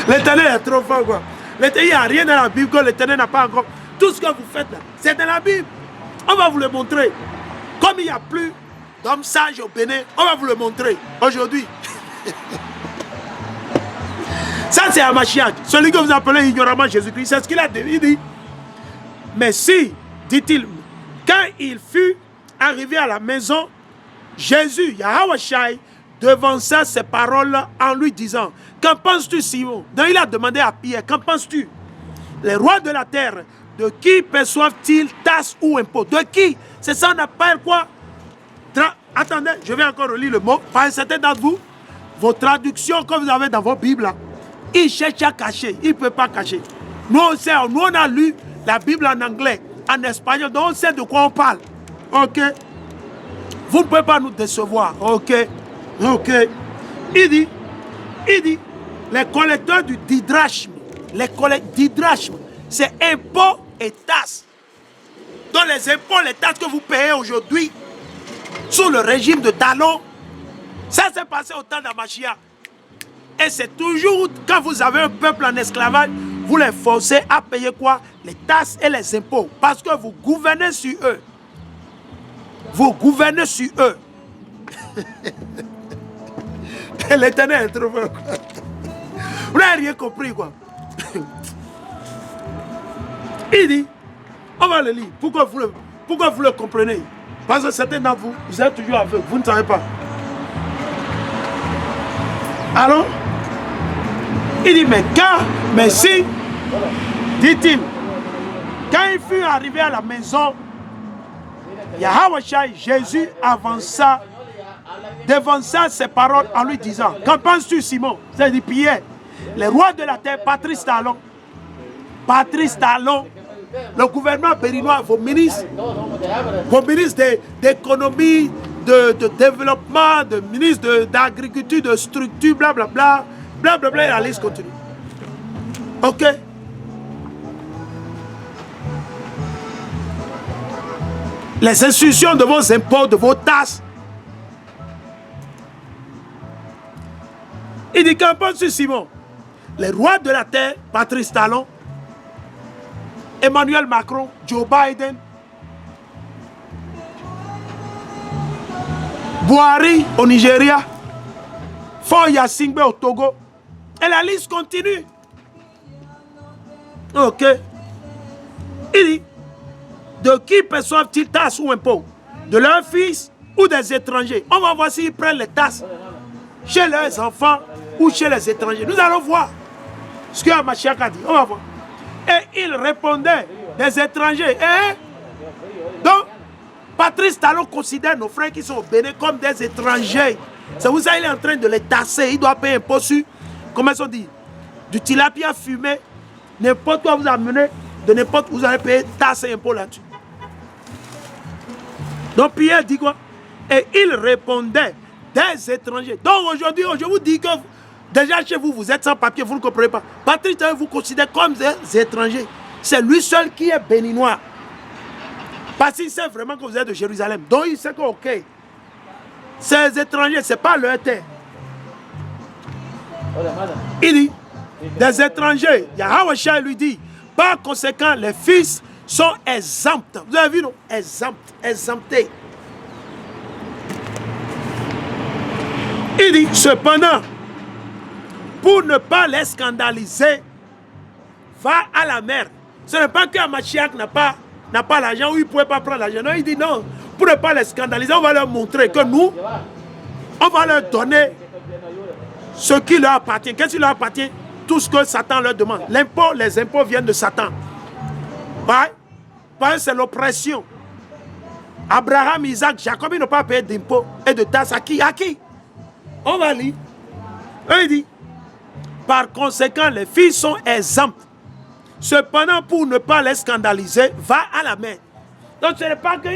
L'Éternel est trop fort, quoi. Il n'y a rien dans la Bible que l'Éternel n'a pas encore. Tout ce que vous faites là, c'est dans la Bible. On va vous le montrer. Comme il n'y a plus d'hommes sages au Bénin, on va vous le montrer aujourd'hui. Ça, c'est Hamashiach. Celui que vous appelez ignoramment Jésus-Christ, c'est ce qu'il a dit. Il dit. Mais si, dit-il, quand il fut arrivé à la maison, Jésus, Yahweh Shai, devança ses paroles en lui disant, qu'en penses-tu, Simon? Donc il a demandé à Pierre, qu'en penses-tu? Les rois de la terre, de qui perçoivent-ils tasse ou impôt? De qui? C'est ça on appelle quoi? Attendez, je vais encore relire le mot. Par certains d'entre vous, vos traductions que vous avez dans vos Bibles, là, ils cherchent à cacher, ils ne peuvent pas cacher. Nous, on a lu la Bible en anglais, en espagnol, donc on sait de quoi on parle. Ok? Vous ne pouvez pas nous décevoir. Ok? Ok? Il dit, les collecteurs du didrachme, c'est impôts et tasses. Donc les impôts, les tasses que vous payez aujourd'hui, sous le régime de Talon, ça s'est passé au temps d'Hamashiach. Et c'est toujours, quand vous avez un peuple en esclavage, vous les forcez à payer quoi? Les tasses et les impôts. Parce que vous gouvernez sur eux. Vous gouvernez sur eux. L'Éternel est trop fort. Vous n'avez rien compris, quoi. Il dit, on va le lire. Pourquoi vous le comprenez? Parce que certains d'entre vous, vous êtes toujours aveugles, vous ne savez pas. Alors, il dit, mais si, dit-il, quand il fut arrivé à la maison, Yahweh Shai, Jésus devança ses paroles en lui disant, qu'en penses-tu, Simon? C'est-à-dire Pierre, les rois de la terre, Patrice Talon, le gouvernement béninois, vos ministres d'économie, de développement, de ministres d'agriculture, de structure, blablabla, blablabla, et la liste continue. Ok? Les institutions de vos impôts, de vos tasses. Il dit qu'en penses-tu, Simon? Les rois de la terre, Patrice Talon, Emmanuel Macron, Joe Biden, Buhari au Nigeria, Faure Gnassingbé au Togo, et la liste continue. Ok. Il dit, de qui perçoivent-ils tasses ou impôts? De leurs fils ou des étrangers? On va voir s'ils prennent les tasses chez leurs enfants ou chez les étrangers. Nous allons voir ce que Hamashiach a dit. On va voir. Et il répondait, des étrangers. Donc, Patrice Talon considère nos frères qui sont au Bénin comme des étrangers. C'est vous ça, il est en train de les tasser. Il doit payer un impôt sur, comment on dit, du tilapia fumé. N'importe quoi vous amenez, de n'importe où vous allez payer tasse et impôt là-dessus. Donc Pierre dit quoi? Et il répondait, des étrangers. Donc aujourd'hui, je vous dis que déjà chez vous, vous êtes sans papier, vous ne comprenez pas. Patrice Talon vous considère comme des étrangers. C'est lui seul qui est béninois. Parce qu'il sait vraiment que vous êtes de Jérusalem. Donc il sait que, ok, ces étrangers, ce n'est pas leur terre. Il dit, des étrangers, Yahweh Shai lui dit, par conséquent, les fils sont exempts. Vous avez vu, non? Exemptés. Il dit, cependant, pour ne pas les scandaliser, va à la mer. Ce n'est pas que Hamashiach n'a pas l'argent ou il ne pouvait pas prendre l'argent. Non, il dit non. Pour ne pas les scandaliser, on va leur montrer que nous, on va leur donner ce qui leur appartient. Qu'est-ce qui leur appartient? Tout ce que Satan leur demande. L'impôt, les impôts viennent de Satan. Ouais. Parce que c'est l'oppression. Abraham, Isaac, Jacob, ils n'ont pas payé d'impôts et de taxes. À qui? À qui? On va lire. Il dit, par conséquent, les filles sont exemptes. Cependant, pour ne pas les scandaliser, va à la mer. Donc, ce n'est pas que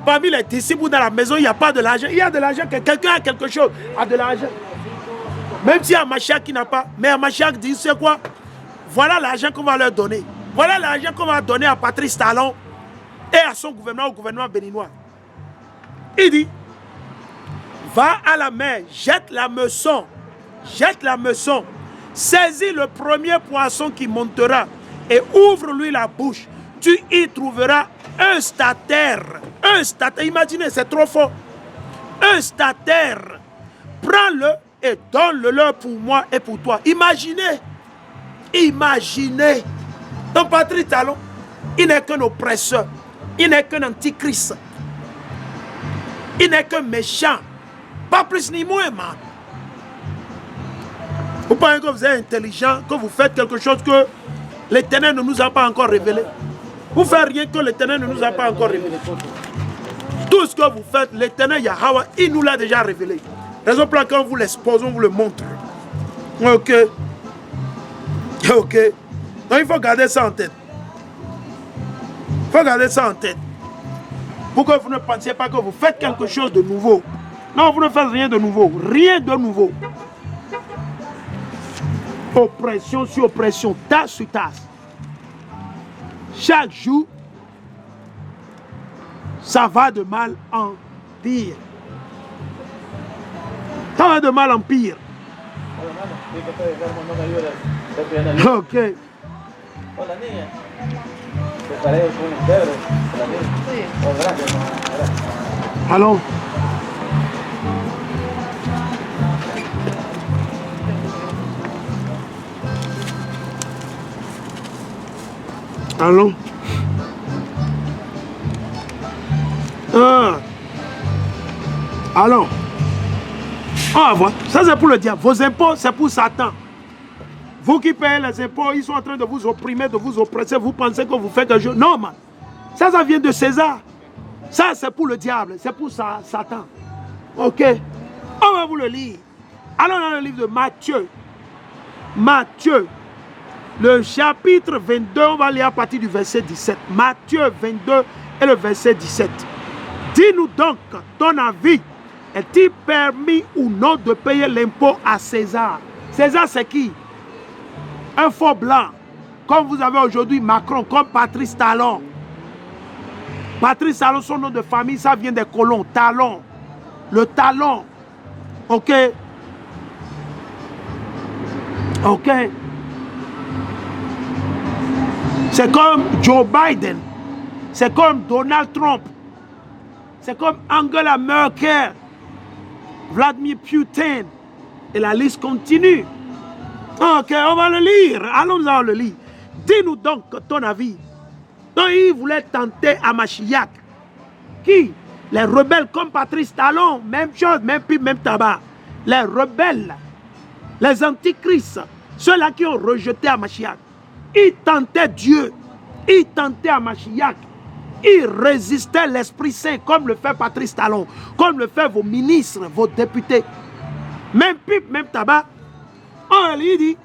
parmi les disciples dans la maison, il n'y a pas de l'argent. Il y a de l'argent, que quelqu'un a quelque chose, a de l'argent. Même s'il y a Hamashiach qui n'a pas, mais Hamashiach dit, c'est quoi? Voilà l'argent qu'on va leur donner. Voilà l'argent qu'on va donner à Patrice Talon et à son gouvernement, au gouvernement béninois. Il dit, va à la mer, jette la meçon, Saisis le premier poisson qui montera et ouvre-lui la bouche. Tu y trouveras un statère. Un statère, imaginez, c'est trop fort. Un statère. Prends-le et donne-le pour moi et pour toi. Imaginez. Imaginez. Ton Patrice Talon, il n'est qu'un oppresseur. Il n'est qu'un antichrist. Il n'est qu'un méchant. Pas plus ni moins, man. Vous pensez que vous êtes intelligent, que vous faites quelque chose que l'Éternel ne nous a pas encore révélé. Vous faites rien que l'Éternel ne nous a pas encore révélé. Tout ce que vous faites, l'Éternel Yahweh, il nous l'a déjà révélé. Raison pour laquelle on vous l'expose, on vous le montre. Ok. Ok. Donc il faut garder ça en tête. Il faut garder ça en tête. Pour que vous ne pensiez pas que vous faites quelque chose de nouveau. Non, vous ne faites rien de nouveau. Rien de nouveau. Oppression sur oppression, tasse sur tasse. Chaque jour, ça va de mal en pire. Ça va de mal en pire. Ok. Allons. Allons. Allons. On va voir. Ça, c'est pour le diable. Vos impôts, c'est pour Satan. Vous qui payez les impôts, ils sont en train de vous opprimer, de vous oppresser. Vous pensez que vous faites un jeu. Non, man. Ça vient de César. Ça, c'est pour le diable. C'est pour Satan. Ok. On va vous le lire. Allons dans le livre de Matthieu. Matthieu. Le chapitre 22, on va lire à partir du verset 17. Matthieu 22 et le verset 17. Dis-nous donc, ton avis, est-il permis ou non de payer l'impôt à César? César, c'est qui? Un faux blanc. Comme vous avez aujourd'hui Macron, comme Patrice Talon. Patrice Talon, son nom de famille, ça vient des colons. Talon. Le talon. Ok. Ok. C'est comme Joe Biden. C'est comme Donald Trump. C'est comme Angela Merkel. Vladimir Poutine. Et la liste continue. Ok, on va le lire. Allons-en le lire. Dis-nous donc ton avis. Donc, il voulait tenter à Mashiach. Qui? Les rebelles comme Patrice Talon. Même chose, même pipe, même tabac. Les rebelles. Les antichrists. Ceux-là qui ont rejeté à Mashiach. Ils tentaient Dieu. Ils tentaient à Mashiach. Ils résistaient l'Esprit Saint comme le fait Patrice Talon. Comme le fait vos ministres, vos députés. Même pipe, même tabac. On lui dit,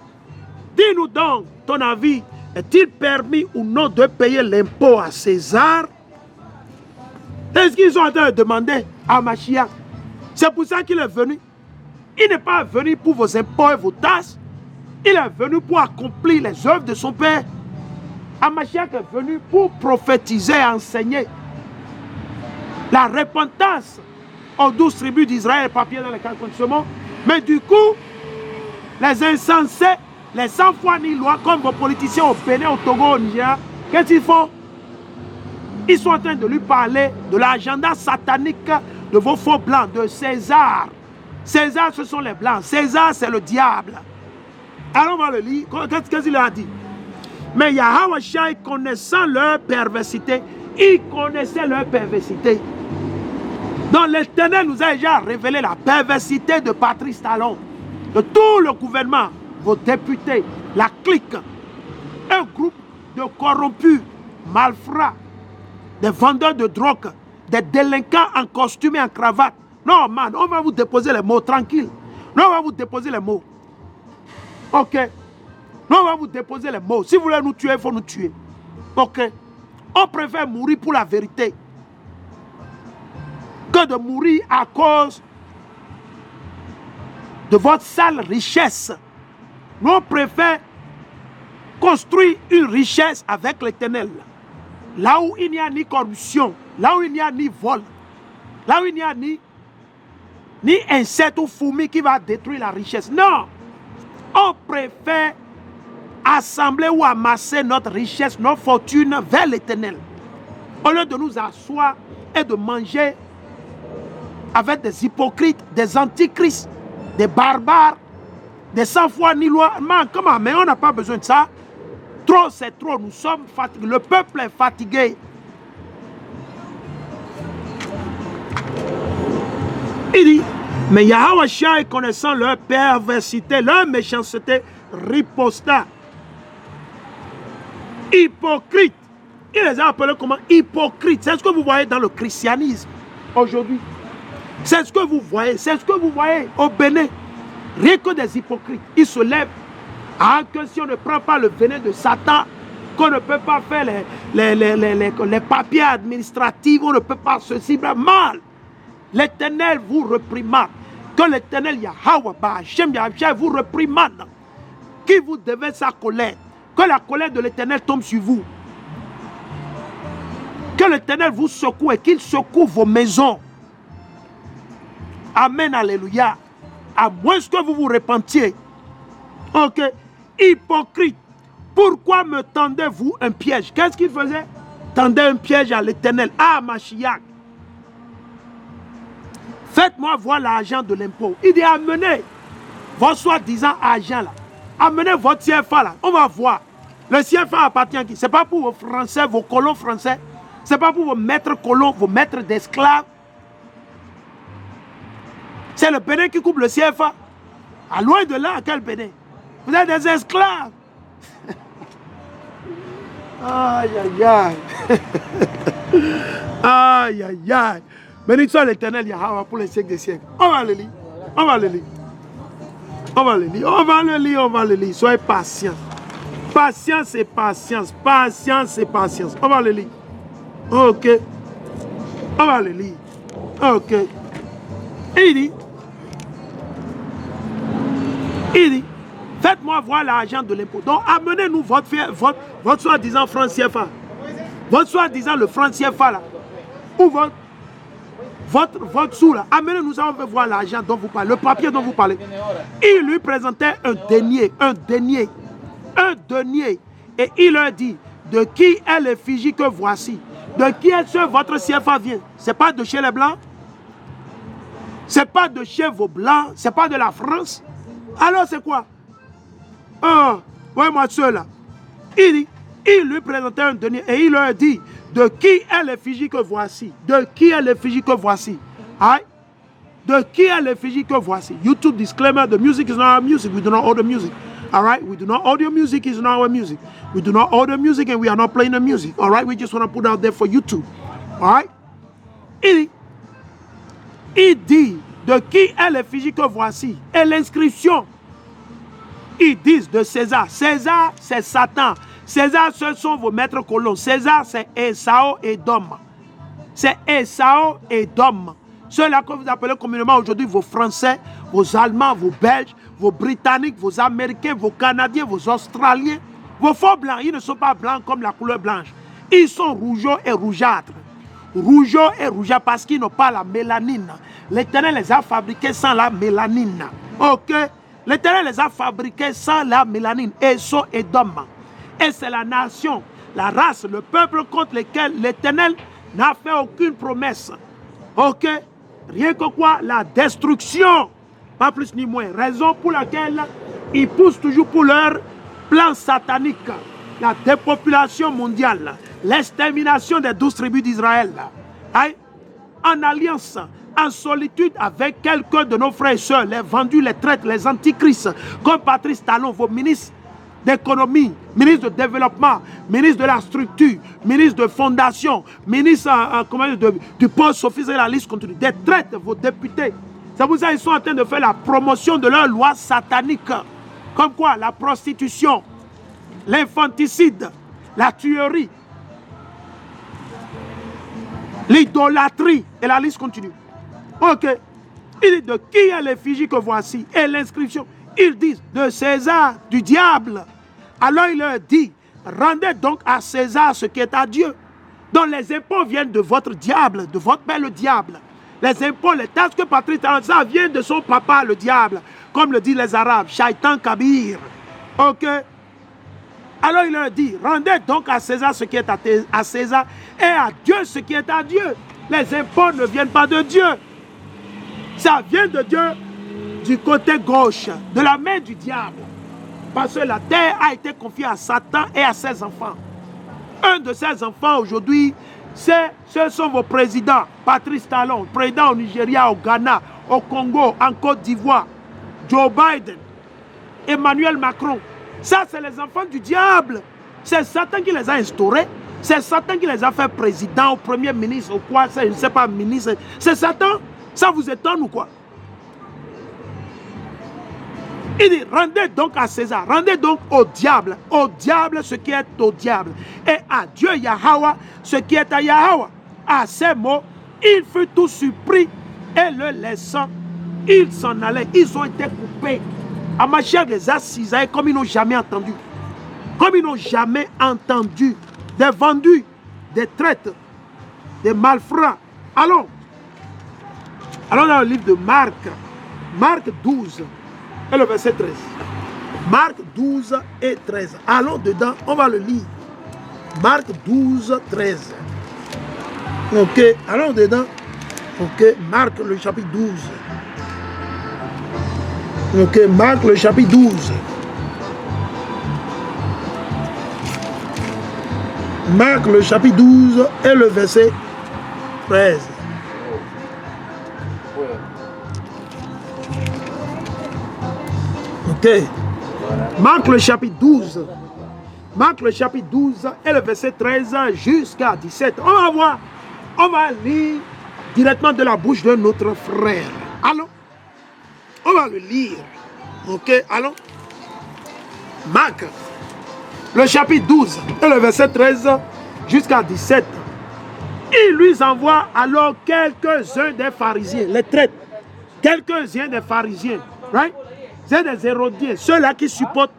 dis-nous donc ton avis, est-il permis ou non de payer l'impôt à César? C'est ce qu'ils sont en train de demander à Mashiach. C'est pour ça qu'il est venu. Il n'est pas venu pour vos impôts et vos tasses. Il est venu pour accomplir les œuvres de son Père. Mashiach est venu pour prophétiser et enseigner la repentance aux 12 tribus d'Israël, papier dans les 4 commandements. Mais du coup, les insensés, les sans foi ni loi, comme vos politiciens au Bénin, au Togo, au Niger, qu'est-ce qu'ils font? Ils sont en train de lui parler de l'agenda satanique de vos faux blancs, de César. César, ce sont les blancs. César, c'est le diable. Alors on va le lire. Qu'est-ce qu'il a dit? Mais Yahweh Shai, connaissant leur perversité, il connaissait leur perversité. Donc l'Éternel nous a déjà révélé la perversité de Patrice Talon, de tout le gouvernement, vos députés, la clique, un groupe de corrompus, malfrats, des vendeurs de drogue, des délinquants en costume et en cravate. Non, man, on va vous déposer les mots, tranquille. Non, on va vous déposer les mots. Ok. Non, on va vous déposer les mots. Si vous voulez nous tuer, il faut nous tuer. Ok. On préfère mourir pour la vérité que de mourir à cause de votre sale richesse. Nous, on préfère construire une richesse avec l'Éternel. Là où il n'y a ni corruption, là où il n'y a ni vol, là où il n'y a ni insecte ou fourmi qui va détruire la richesse. Non! On préfère préfère assembler ou amasser notre richesse, notre fortune vers l'Éternel. Au lieu de nous asseoir et de manger avec des hypocrites, des antichrists, des barbares, des sans foi ni loi. Mais on n'a pas besoin de ça. Trop, c'est trop. Nous sommes fatigués. Le peuple est fatigué. Il dit, mais Yahweh, connaissant leur perversité, leur méchanceté, riposta. Hypocrite. Il les a appelés comment? Hypocrites. C'est ce que vous voyez dans le christianisme aujourd'hui. C'est ce que vous voyez. C'est ce que vous voyez au Bénin. Rien que des hypocrites. Ils se lèvent. Ah, que si on ne prend pas le venin de Satan, qu'on ne peut pas faire les papiers administratifs, on ne peut pas ceci, mal. L'Éternel vous reprimande. Que l'Éternel Yahweh, Hachem Yahweh vous reprimande. Qui vous devez sa colère. Que la colère de l'Éternel tombe sur vous. Que l'Éternel vous secoue et qu'il secoue vos maisons. Amen, alléluia. À moins que vous vous repentiez. Ok. Hypocrite. Pourquoi me tendez-vous un piège? Qu'est-ce qu'il faisait? Tendez un piège à l'Éternel. Ah, Mashiach. Faites-moi voir l'argent de l'impôt. Il dit amenez votre soi-disant argent là. Amenez votre CFA là. On va voir. Le CFA appartient à qui? Ce n'est pas pour vos Français, vos colons français. Ce n'est pas pour vos maîtres colons, vos maîtres d'esclaves. C'est le Bénin qui coupe le CFA. À loin de là, quel Bénin? Vous êtes des esclaves. Aïe, aïe, aïe. Aïe, aïe, aïe. Béni soit l'Éternel Yahweh pour les siècles des siècles. On va le lire. On va le lire. On va le lire. On va le lire. On va le lire. Soyez patients. Patience et patience. Patience et patience. On va le lire. Ok. On va le lire. Ok. Et il dit, faites-moi voir l'argent de l'impôt. Donc, amenez-nous votre soi-disant franc CFA. Votre soi-disant le franc CFA là. Ou votre sou là. Amenez-nous ça, on veut voir l'argent dont vous parlez, le papier dont vous parlez. Il lui présentait un denier. Et il leur dit, de qui est l'effigie que voici? De qui est ce votre CFA vient? Ce n'est pas de chez les Blancs? Ce n'est pas de chez vos Blancs? Ce n'est pas de la France? Alors c'est quoi? Ouais, moi ceux là. Il lui présentait un denier et il leur dit, de qui est l'effigie que voici? De qui est l'effigie que voici? Aïe. De qui est l'effigie que voici? YouTube disclaimer, the music is not our music. We do not order music. All right? We do not order music, it's not our music. We do not order music and we are not playing the music. All right? We just want to put it out there for YouTube. All right? Il dit, de qui est l'effigie que voici? Et l'inscription. Ils disent de César. César, c'est Satan. César, ce sont vos maîtres colons. César, c'est Esau et Dom. C'est Esau et Dom. Ceux-là que vous appelez communément aujourd'hui vos Français, vos Allemands, vos Belges, vos Britanniques, vos Américains, vos Canadiens, vos Australiens. Vos faux blancs, ils ne sont pas blancs comme la couleur blanche. Ils sont rougeaux et rougeâtres. Rougeaux et rougeâtres parce qu'ils n'ont pas la mélanine. L'Éternel les a fabriqués sans la mélanine. Ok? L'Éternel les a fabriqués sans la mélanine. Esau et Dom. Et c'est la nation, la race, le peuple contre lequel l'Éternel n'a fait aucune promesse. Ok? Rien que quoi? La destruction. Pas plus ni moins. Raison pour laquelle ils poussent toujours pour leur plan satanique. La dépopulation mondiale. L'extermination des 12 tribus d'Israël. En alliance, en solitude avec quelques de nos frères et sœurs, les vendus, les traîtres, les antichrists, comme Patrice Talon, vos ministres d'économie, ministre de développement, ministre de la structure, ministre de fondation, ministre du poste officiel, la liste continue, des traîtres, vos députés. C'est pour ça qu'ils sont en train de faire la promotion de leur loi satanique. Comme quoi? La prostitution, l'infanticide, la tuerie, l'idolâtrie, et la liste continue. Ok. Il dit, de qui est l'effigie que voici? Et l'inscription. Ils disent, de César, du diable. Alors il leur dit, rendez donc à César ce qui est à Dieu. Donc les impôts viennent de votre diable, de votre père le diable. Les impôts, les taxes que Patrice Talon, ça vient de son papa le diable. Comme le disent les Arabes, Shaitan Kabir. Ok. Alors il leur dit, rendez donc à César ce qui est à César et à Dieu ce qui est à Dieu. Les impôts ne viennent pas de Dieu. Ça vient de Dieu du côté gauche, de la main du diable. Parce que la terre a été confiée à Satan et à ses enfants. Un de ses enfants aujourd'hui, ce sont vos présidents. Patrice Talon, président au Nigeria, au Ghana, au Congo, en Côte d'Ivoire. Joe Biden, Emmanuel Macron. Ça, c'est les enfants du diable. C'est Satan qui les a instaurés. C'est Satan qui les a fait président, ou premier ministre, ou quoi, je ne sais pas, ministre. C'est Satan. Ça vous étonne ou quoi? Il dit, rendez donc à César, rendez donc au diable ce qui est au diable, et à Dieu Yahweh ce qui est à Yahweh. À ces mots, il fut tout surpris, et le laissant, il s'en allait. Ils ont été coupés. Amachiach les a cisaillés comme ils n'ont jamais entendu. Comme ils n'ont jamais entendu. Des vendus, des traites, des malfrats. Allons dans le livre de Marc. Marc 12. Et le verset 13. Marc 12 et 13. Allons dedans, on va le lire. Marc 12, 13. Ok, allons dedans. Ok, Marc le chapitre 12. Ok, Marc le chapitre 12. Marc le chapitre 12 et le verset 13. Ok. Marc le chapitre 12. Marc le chapitre 12 et le verset 13 jusqu'à 17. On va voir. On va lire directement de la bouche de notre frère. Allons. On va le lire. Ok. Allons. Marc le chapitre 12 et le verset 13 jusqu'à 17. Il lui envoie alors quelques-uns des pharisiens. Les traites. Quelques-uns des pharisiens. Right? C'est des Hérodiens, ceux-là qui supportent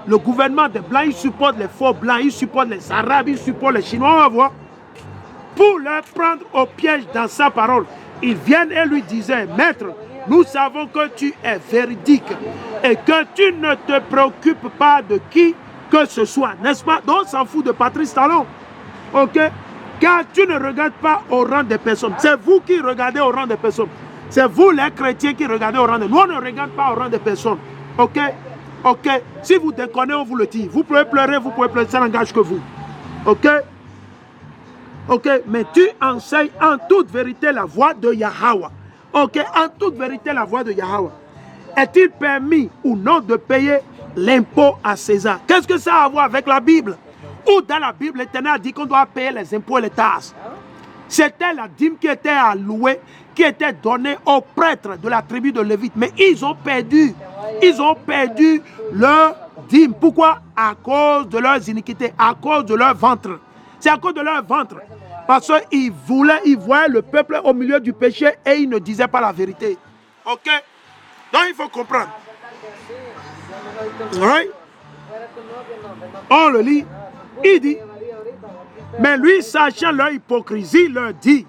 le gouvernement des Blancs, ils supportent les faux Blancs, ils supportent les Arabes, ils supportent les Chinois, on va voir. Pour leur prendre au piège dans sa parole, ils viennent et lui disaient, Maître, nous savons que tu es véridique et que tu ne te préoccupes pas de qui que ce soit, n'est-ce pas? Donc on s'en fout de Patrice Talon, ok? Car tu ne regardes pas au rang des personnes, c'est vous qui regardez au rang des personnes. C'est vous les chrétiens qui regardez au rang de... Nous, on ne regarde pas au rang de personnes. Ok? Ok? Si vous déconnez, on vous le dit. Vous pouvez pleurer, ça n'engage que vous. Ok? Ok? Mais tu enseignes en toute vérité la voie de Yahweh. Ok? En toute vérité la voie de Yahweh. Est-il permis ou non de payer l'impôt à César? Qu'est-ce que ça a à voir avec la Bible? Ou dans la Bible, l'Éternel a dit qu'on doit payer les impôts et les taxes. C'était la dîme qui était allouée, qui était donnée aux prêtres de la tribu de Lévite. Mais ils ont perdu. Ils ont perdu leur dîme. Pourquoi? À cause de leurs iniquités, à cause de leur ventre. C'est à cause de leur ventre. Parce qu'ils voyaient le peuple au milieu du péché et ils ne disaient pas la vérité. Ok? Donc il faut comprendre. Right? On le lit. Il dit. Mais lui, sachant leur hypocrisie, leur dit,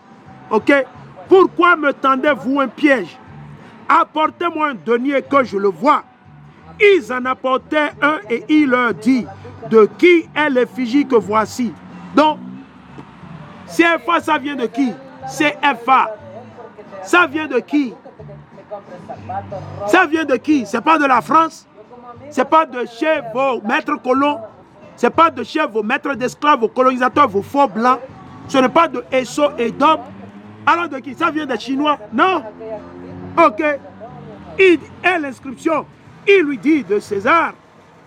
ok, pourquoi me tendez-vous un piège? Apportez-moi un denier que je le vois. Ils en apportaient un et il leur dit, de qui est l'effigie que voici? Donc, CFA, ça vient de qui? CFA. Ça vient de qui? Ça vient de qui? C'est pas de la France? C'est pas de chez vos maîtres colons? Ce n'est pas de chez vos maîtres d'esclaves, vos colonisateurs, vos faux blancs. Ce n'est pas de Esso et Dom. Alors de qui? Ça vient des Chinois? Non. Ok. Et l'inscription, il lui dit de César.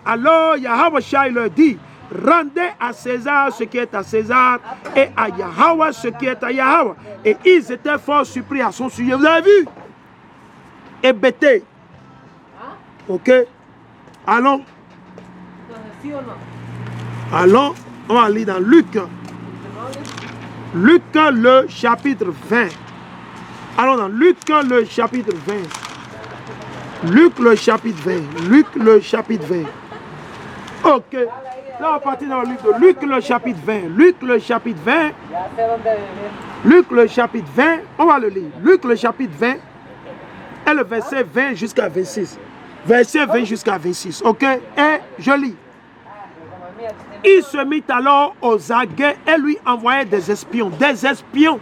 Alors Yahweh il leur dit, rendez à César ce qui est à César et à Yahweh ce qui est à Yahweh. Et ils étaient fort surpris à son sujet. Vous avez vu? Hébétés. Ok. Allons. Allons, on va lire dans Luc. Luc le chapitre 20. Allons dans Luc le chapitre 20. Luc le chapitre 20. Luc le chapitre 20. Ok. Là, on va partir dans le livre de Luc le chapitre 20. Luc le chapitre 20. Luc le chapitre 20. On va le lire. Luc le chapitre 20. Et le verset 20 jusqu'à 26. Verset 20 jusqu'à 26. Ok. Et Je lis. Il se mit alors aux aguets et lui envoyait des espions. Des espions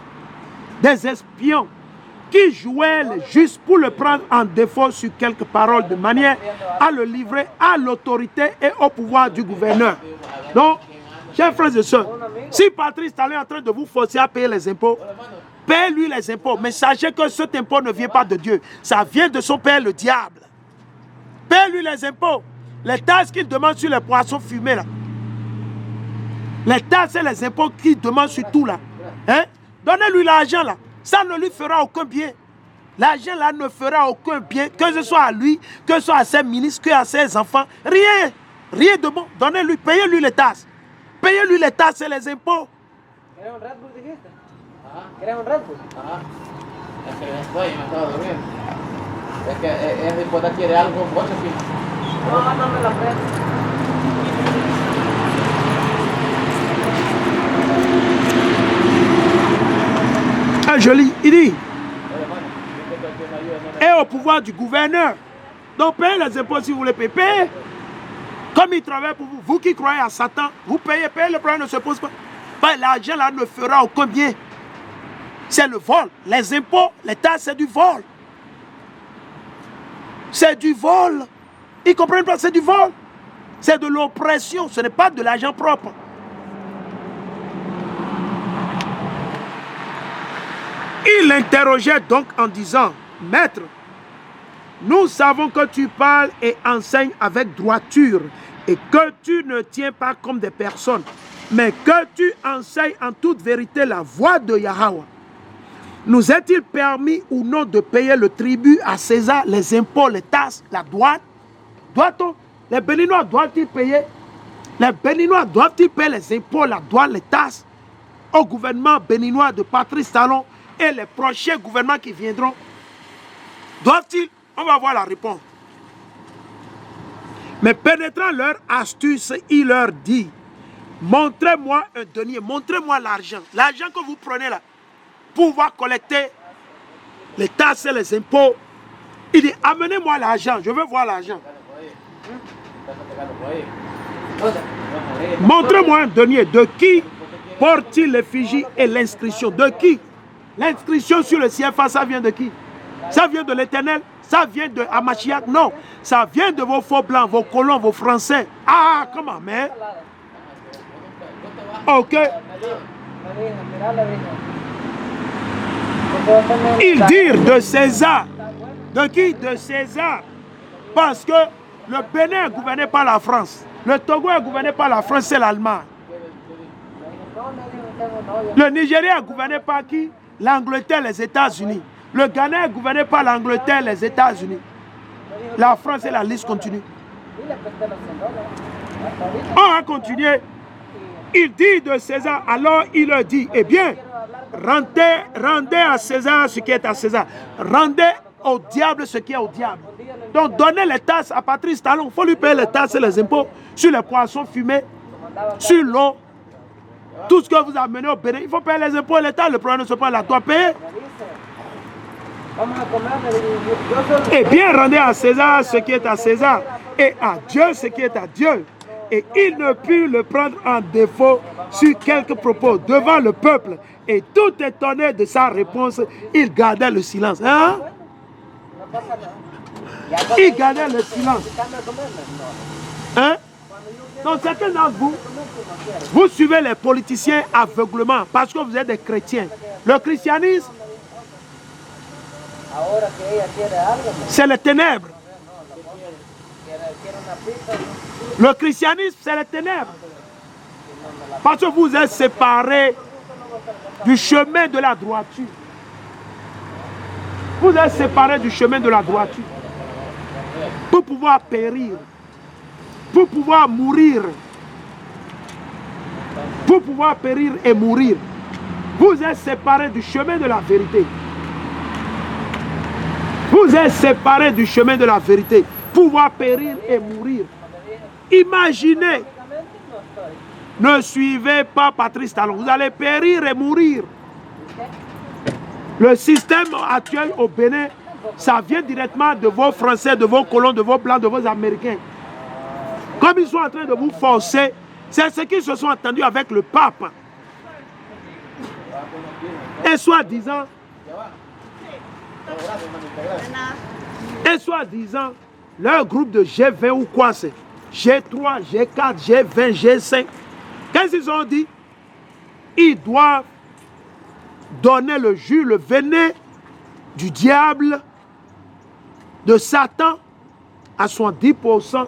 qui jouaient les justes pour le prendre en défaut sur quelques paroles de manière à le livrer à l'autorité et au pouvoir du gouverneur. Donc, chers frères et sœurs, si Patrice Talon est en train de vous forcer à payer les impôts, payez-lui les impôts. Mais sachez que cet impôt ne vient pas de Dieu. Ça vient de son père, le diable. Payez-lui les impôts. Les taxes qu'il demande sur les poissons fumés, là. Les taxes et les impôts qu'il demande sur tout, là. Hein? Donnez-lui l'argent, là. Ça ne lui fera aucun bien. L'argent, là, ne fera aucun bien, que ce soit à lui, que ce soit à ses ministres, que à ses enfants. Rien. Rien de bon. Donnez-lui, payez-lui les taxes. Payez-lui les taxes et les impôts. ¿Quieres un Red Bull, dijiste? Ajá. ¿Quieres un Red Bull? Ajá. Es que estoy, me estaba durmiendo. Es que esa hipoteca quiere algo, vos aquí. No me la prendo. Ah, je lis, il dit, et au pouvoir du gouverneur. Donc payez les impôts si vous voulez payer. Payez. Comme il travaille pour vous, vous qui croyez à Satan, vous payez, le problème ne se pose pas. L'argent là ne fera aucun bien. C'est le vol. Les impôts, les taxes, c'est du vol. C'est du vol. Ils comprennent pas, c'est du vol. C'est de l'oppression, ce n'est pas de l'argent propre. Il l'interrogeait donc en disant, Maître, nous savons que tu parles et enseignes avec droiture et que tu ne tiens pas comme des personnes, mais que tu enseignes en toute vérité la voie de Yahweh. Nous est-il permis ou non de payer le tribut à César, les impôts, les taxes, la douane? Doit-on? Les Béninois doivent-ils payer? Les Béninois doivent-ils payer les impôts, la douane, les taxes au gouvernement béninois de Patrice Talon et les prochains gouvernements qui viendront? Doivent-ils? On va voir la réponse. Mais pénétrant leur astuce, il leur dit, montrez-moi un denier, montrez-moi l'argent. L'argent que vous prenez là, pour pouvoir collecter les taxes et les impôts. Il dit, amenez-moi l'argent, je veux voir l'argent. Montrez-moi un denier. De qui porte-t-il l'effigie et l'inscription? De qui? L'inscription sur le CFA, ça vient de qui? Ça vient de l'Éternel? Ça vient de Amachiak? Non. Ça vient de vos faux blancs, vos colons, vos français. Ah, comment, mais? Ok. Ils dirent de César. De qui? De César. Parce que le Bénin est gouverné par la France. Le Togo est gouverné par la France et l'Allemagne. Le Nigeria est gouverné par qui? L'Angleterre, les États-Unis. Le Ghana est gouverné par l'Angleterre, les États-Unis. La France et la liste continue. On va continuer. Il dit de César, alors il leur dit, eh bien, rendez à César ce qui est à César. Rendez au diable ce qui est au diable. Donc donnez les taxes à Patrice Talon. Il faut lui payer les taxes et les impôts sur les poissons fumés, sur l'eau. Tout ce que vous amenez au Bénin, il faut payer les impôts et les taxes. Le problème ne se passe là, doit payer. Eh bien, rendez à César ce qui est à César et à Dieu ce qui est à Dieu. Et il ne put le prendre en défaut sur quelques propos devant le peuple. Et tout étonné de sa réponse, il gardait le silence. Hein? Il gardait le silence. Hein? Donc certains d'entre vous, vous suivez les politiciens aveuglement parce que vous êtes des chrétiens. Le christianisme, c'est les ténèbres. Le christianisme, c'est les ténèbres. Parce que vous êtes séparés du chemin de la droiture. Vous êtes séparés du chemin de la droiture. Pour pouvoir périr. Pour pouvoir mourir. Pour pouvoir périr et mourir. Vous êtes séparés du chemin de la vérité. Vous êtes séparés du chemin de la vérité. Pouvoir périr et mourir. Imaginez. Ne suivez pas Patrice Talon. Vous allez périr et mourir. Le système actuel au Bénin, ça vient directement de vos Français, de vos colons, de vos Blancs, de vos Américains. Comme ils sont en train de vous forcer, c'est ce qu'ils se sont entendus avec le pape. Et soi-disant, leur groupe de G20 ou quoi c'est? G3, G4, G20, G5. Qu'est-ce qu'ils ont dit? Ils doivent donner le jus, le venin du diable, de Satan, à 70%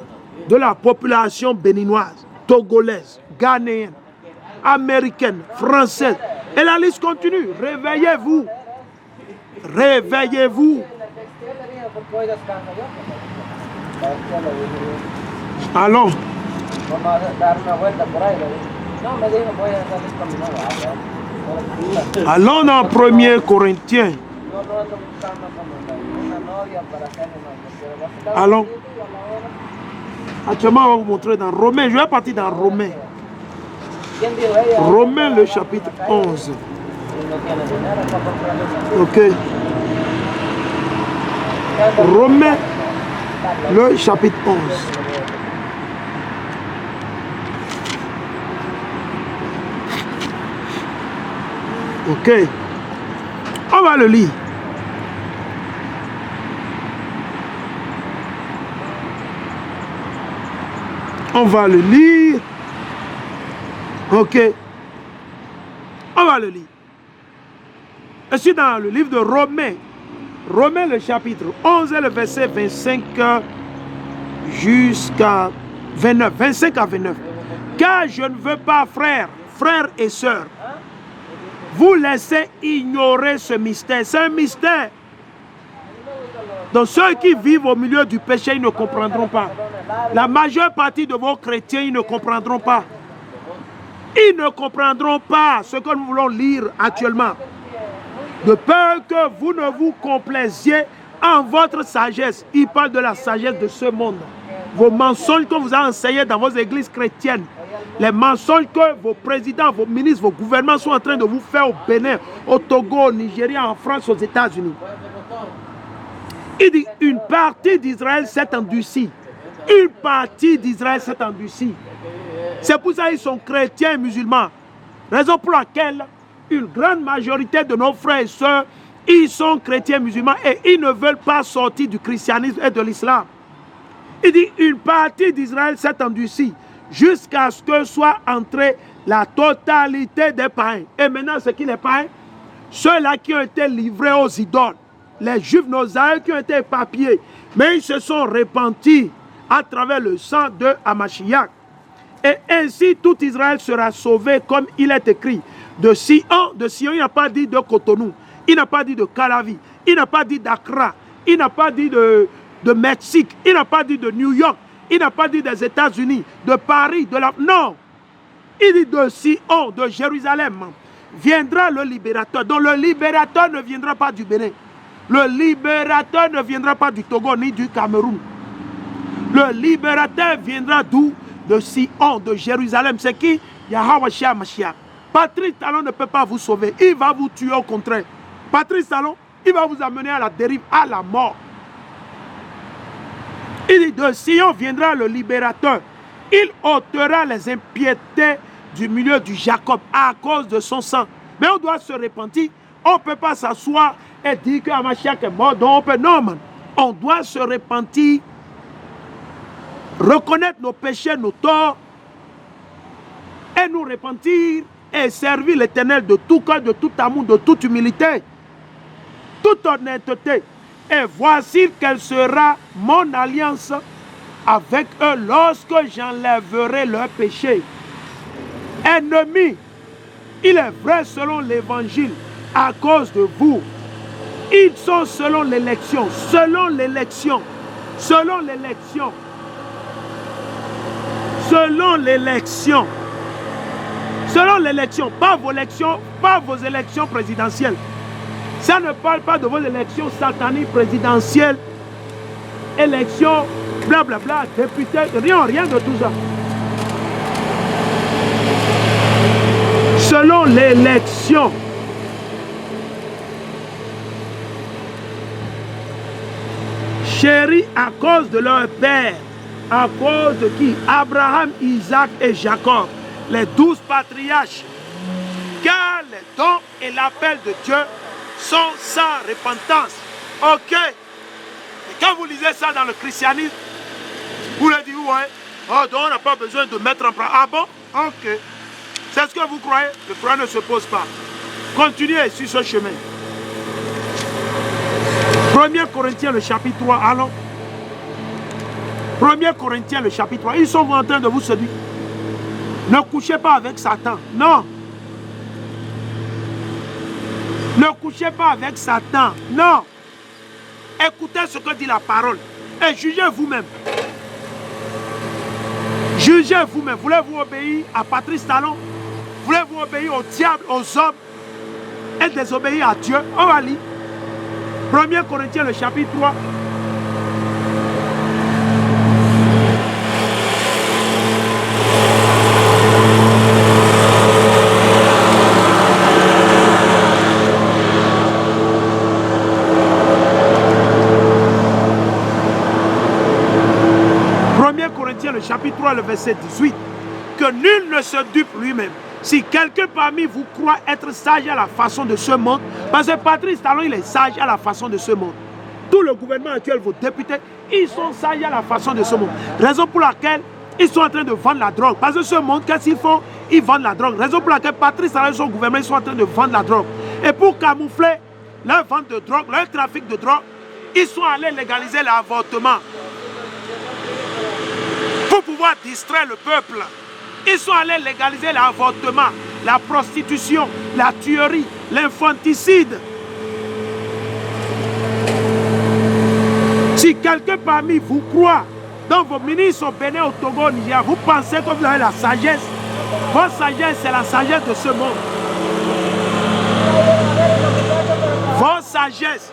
de la population béninoise, togolaise, ghanéenne, américaine, française. Et la liste continue. Réveillez-vous. Réveillez-vous. Allons. Allons dans 1er Corinthiens. Allons. Actuellement, on va vous montrer dans Romains. Je vais partir dans Romains. Romains, le chapitre 11. Ok. Romains, le chapitre 11. Ok. On va le lire. On va le lire. Ok. On va le lire. Je suis dans le livre de Romains. Romains, le chapitre 11 et le verset 25 jusqu'à 29. 25 à 29. Car je ne veux pas, frères et sœurs, vous laissez ignorer ce mystère. C'est un mystère. Donc ceux qui vivent au milieu du péché, ils ne comprendront pas. La majeure partie de vos chrétiens, ils ne comprendront pas. Ils ne comprendront pas ce que nous voulons lire actuellement. De peur que vous ne vous complaisiez en votre sagesse. Il parle de la sagesse de ce monde. Vos mensonges que vous avez enseignés dans vos églises chrétiennes. Les mensonges que vos présidents, vos ministres, vos gouvernements sont en train de vous faire au Bénin, au Togo, au Nigeria, en France, aux États-Unis. Il dit, une partie d'Israël s'est endurcie. Une partie d'Israël s'est endurcie. C'est pour ça qu'ils sont chrétiens et musulmans. Raison pour laquelle une grande majorité de nos frères et sœurs, ils sont chrétiens et musulmans et ils ne veulent pas sortir du christianisme et de l'islam. Il dit, une partie d'Israël s'est endurcie jusqu'à ce que soit entrée la totalité des païens. Et maintenant, c'est qui les païens? Ceux-là qui ont été livrés aux idoles. Les juifs, nos aïeux qui ont été éparpillés. Mais ils se sont repentis à travers le sang de Hamashiach. Et ainsi, tout Israël sera sauvé comme il est écrit. De Sion, il n'a pas dit de Cotonou. Il n'a pas dit de Calavi. Il n'a pas dit d'Accra. Il n'a pas dit de Mexique. Il n'a pas dit de New York. Il n'a pas dit des États-Unis, de Paris, de la... Non. Il dit de Sion, de Jérusalem. Viendra le libérateur. Donc le libérateur ne viendra pas du Bénin. Le libérateur ne viendra pas du Togo ni du Cameroun. Le libérateur viendra d'où? De Sion, de Jérusalem. C'est qui? Yahweh Mashiach. Patrice Talon ne peut pas vous sauver. Il va vous tuer au contraire. Patrice Talon, il va vous amener à la dérive, à la mort. Il dit, de Sion viendra le libérateur. Il ôtera les impiétés du milieu du Jacob à cause de son sang. Mais on doit se repentir. On ne peut pas s'asseoir et dire que Hamashiach est mort. Donc on peut... Non, man. On doit se repentir, reconnaître nos péchés, nos torts, et nous repentir et servir l'Éternel de tout cœur, de tout amour, de toute humilité, toute honnêteté. Et voici quelle sera mon alliance avec eux lorsque j'enlèverai leurs péchés. Ennemis, il est vrai selon l'évangile, à cause de vous. Ils sont selon l'élection, selon l'élection, selon l'élection, selon l'élection, selon l'élection, pas vos élections présidentielles. Ça ne parle pas de vos élections sataniques présidentielles, élections, blablabla, députés, rien de tout ça. Selon l'élection. Chéris à cause de leur père. À cause de qui? Abraham, Isaac et Jacob, les 12 patriarches. Car les dons et l'appel de Dieu sont sans repentance. Ok. Et quand vous lisez ça dans le christianisme, vous leur dites, ouais, oh, donc on n'a pas besoin de mettre en pratique. Ah bon? Ok. C'est ce que vous croyez? Le problème ne se pose pas. Continuez sur ce chemin. 1 Corinthiens, le chapitre 3, allons. 1 Corinthiens, le chapitre 3, ils sont en train de vous séduire. Ne couchez pas avec Satan. Non. Ne couchez pas avec Satan. Non. Écoutez ce que dit la parole. Et jugez vous-même. Jugez vous-même. Voulez-vous obéir à Patrice Talon? Voulez-vous obéir au diable, aux hommes et désobéir à Dieu? On va lire. 1 Corinthiens, le chapitre 3. Le chapitre 3, le verset 18, que nul ne se dupe lui-même. Si quelqu'un parmi vous croit être sage à la façon de ce monde, parce que Patrice Talon, il est sage à la façon de ce monde. Tout le gouvernement actuel, vos députés, ils sont sages à la façon de ce monde. Raison pour laquelle ils sont en train de vendre la drogue. Parce que ce monde, qu'est-ce qu'ils font? Ils vendent la drogue. Raison pour laquelle Patrice Talon et son gouvernement, ils sont en train de vendre la drogue. Et pour camoufler leur vente de drogue, leur trafic de drogue, ils sont allés légaliser l'avortement. Pour pouvoir distraire le peuple, ils sont allés légaliser l'avortement, la prostitution, la tuerie, l'infanticide. Si quelqu'un parmi vous croit, donc vos ministres au Bénin, au Togo, au Niger, vous pensez que vous avez la sagesse. Votre sagesse, c'est la sagesse de ce monde. Votre sagesse,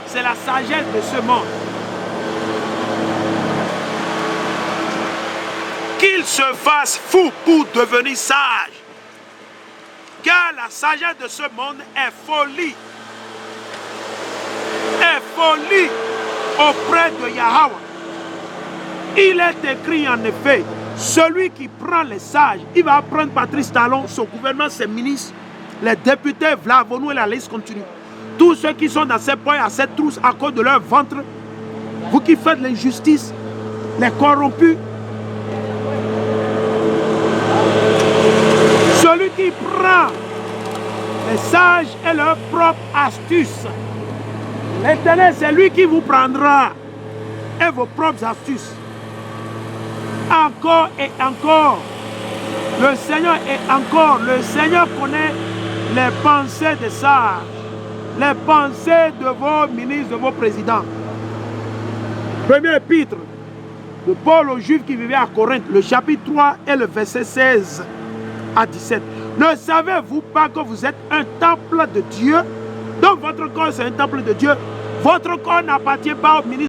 c'est la sagesse de ce monde. Qu'il se fasse fou pour devenir sage. Car la sagesse de ce monde est folie. Est folie auprès de Yahweh. Il est écrit en effet, celui qui prend les sages, il va prendre Patrice Talon, son gouvernement, ses ministres, les députés, Vlavonou et la liste continue. Tous ceux qui sont dans ces points, à cette trousse, à cause de leur ventre, vous qui faites l'injustice, les corrompus, celui qui prend les sages et leur propre astuce. L'Éternel, c'est lui qui vous prendra et vos propres astuces. Encore et encore. Le Seigneur est encore. Le Seigneur connaît les pensées des sages, les pensées de vos ministres, de vos présidents. Premier épître de Paul aux Juifs qui vivaient à Corinthe, le chapitre 3 et le verset 16 à 17. Ne savez-vous pas que vous êtes un temple de Dieu? Donc votre corps c'est un temple de Dieu. Votre corps n'appartient pas au ministre.